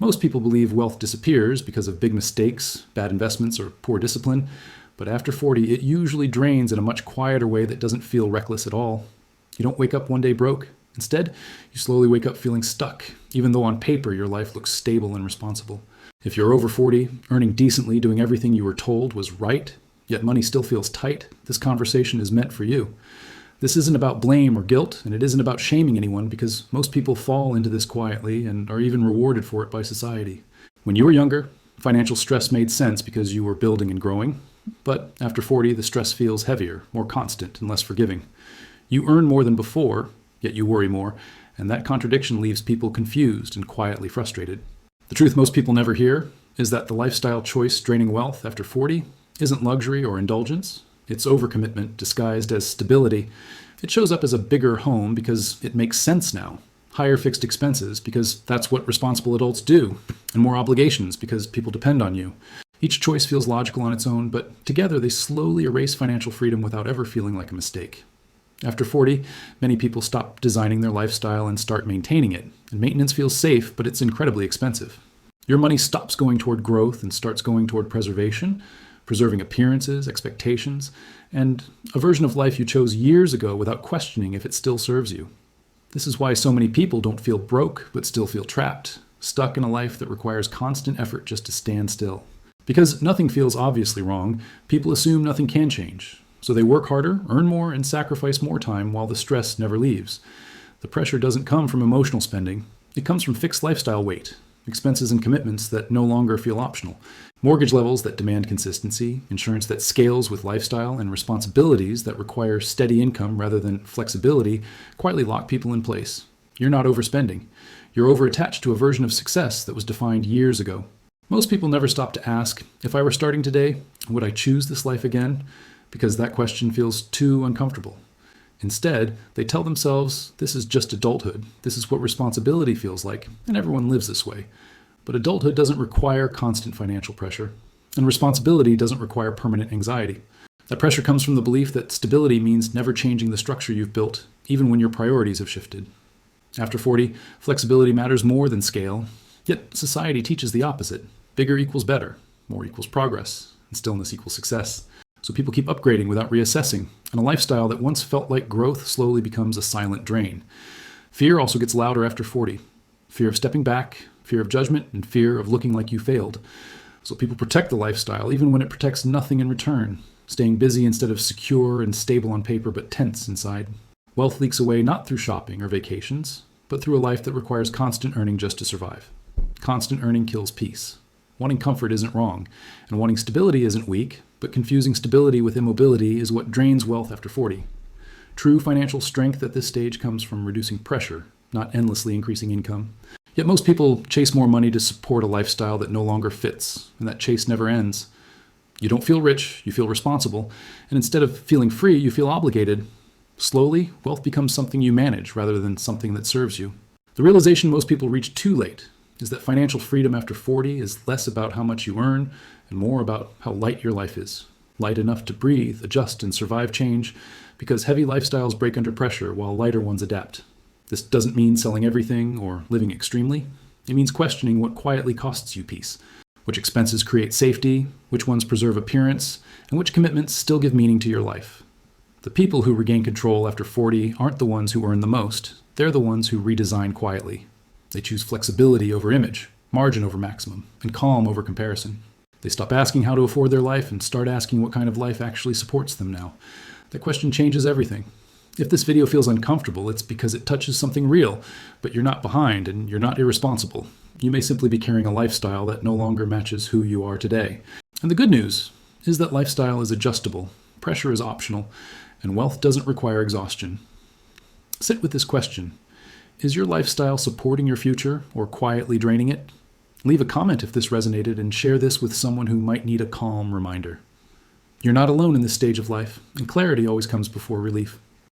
Most people believe wealth disappears because of big mistakes, bad investments, or poor discipline, but after 40, it usually drains in a much quieter way that doesn't feel reckless at all. You don't wake up one day broke. Instead, you slowly wake up feeling stuck, even though on paper your life looks stable and responsible. If you're over 40, earning decently, doing everything you were told was right, yet money still feels tight, this conversation is meant for you. This isn't about blame or guilt, and it isn't about shaming anyone, because most people fall into this quietly and are even rewarded for it by society. When you were younger, financial stress made sense because you were building and growing, but after 40, the stress feels heavier, more constant, and less forgiving. You earn more than before, yet you worry more, and that contradiction leaves people confused and quietly frustrated. The truth most people never hear is that the lifestyle choice draining wealth after 40 isn't luxury or indulgence. It's overcommitment disguised as stability. It shows up as a bigger home because it makes sense now. Higher fixed expenses because that's what responsible adults do. And more obligations because people depend on you. Each choice feels logical on its own, but together they slowly erase financial freedom without ever feeling like a mistake. After 40, many people stop designing their lifestyle and start maintaining it. And maintenance feels safe, but it's incredibly expensive. Your money stops going toward growth and starts going toward preservation, preserving appearances, expectations, and a version of life you chose years ago without questioning if it still serves you. This is why so many people don't feel broke, but still feel trapped, stuck in a life that requires constant effort just to stand still. Because nothing feels obviously wrong, people assume nothing can change. So they work harder, earn more, and sacrifice more time while the stress never leaves. The pressure doesn't come from emotional spending. It comes from fixed lifestyle weight, expenses and commitments that no longer feel optional, mortgage levels that demand consistency, insurance that scales with lifestyle, and responsibilities that require steady income rather than flexibility quietly lock people in place. You're not overspending. You're overattached to a version of success that was defined years ago. Most people never stop to ask, if I were starting today, would I choose this life again? Because that question feels too uncomfortable. Instead, they tell themselves, this is just adulthood. This is what responsibility feels like, and everyone lives this way. But adulthood doesn't require constant financial pressure, and responsibility doesn't require permanent anxiety. That pressure comes from the belief that stability means never changing the structure you've built, even when your priorities have shifted. After 40, flexibility matters more than scale, yet society teaches the opposite. Bigger equals better, more equals progress, and stillness equals success. So people keep upgrading without reassessing, and a lifestyle that once felt like growth slowly becomes a silent drain. Fear also gets louder after 40. Fear of stepping back, fear of judgment, and fear of looking like you failed. So people protect the lifestyle even when it protects nothing in return, staying busy instead of secure and stable on paper but tense inside. Wealth leaks away not through shopping or vacations, but through a life that requires constant earning just to survive. Constant earning kills peace. Wanting comfort isn't wrong, and wanting stability isn't weak, but confusing stability with immobility is what drains wealth after 40. True financial strength at this stage comes from reducing pressure, not endlessly increasing income. Yet most people chase more money to support a lifestyle that no longer fits, and that chase never ends. You don't feel rich, you feel responsible, and instead of feeling free, you feel obligated. Slowly, wealth becomes something you manage rather than something that serves you. The realization most people reach too late is that financial freedom after 40 is less about how much you earn and more about how light your life is. Light enough to breathe, adjust, and survive change, because heavy lifestyles break under pressure while lighter ones adapt. This doesn't mean selling everything or living extremely. It means questioning what quietly costs you peace, which expenses create safety, which ones preserve appearance, and which commitments still give meaning to your life. The people who regain control after 40 aren't the ones who earn the most. They're the ones who redesign quietly. They choose flexibility over image, margin over maximum, and calm over comparison. They stop asking how to afford their life and start asking what kind of life actually supports them now. That question changes everything. If this video feels uncomfortable, it's because it touches something real, but you're not behind and you're not irresponsible. You may simply be carrying a lifestyle that no longer matches who you are today. And the good news is that lifestyle is adjustable, pressure is optional, and wealth doesn't require exhaustion. Sit with this question. Is your lifestyle supporting your future or quietly draining it? Leave a comment if this resonated and share this with someone who might need a calm reminder. You're not alone in this stage of life, and clarity always comes before relief.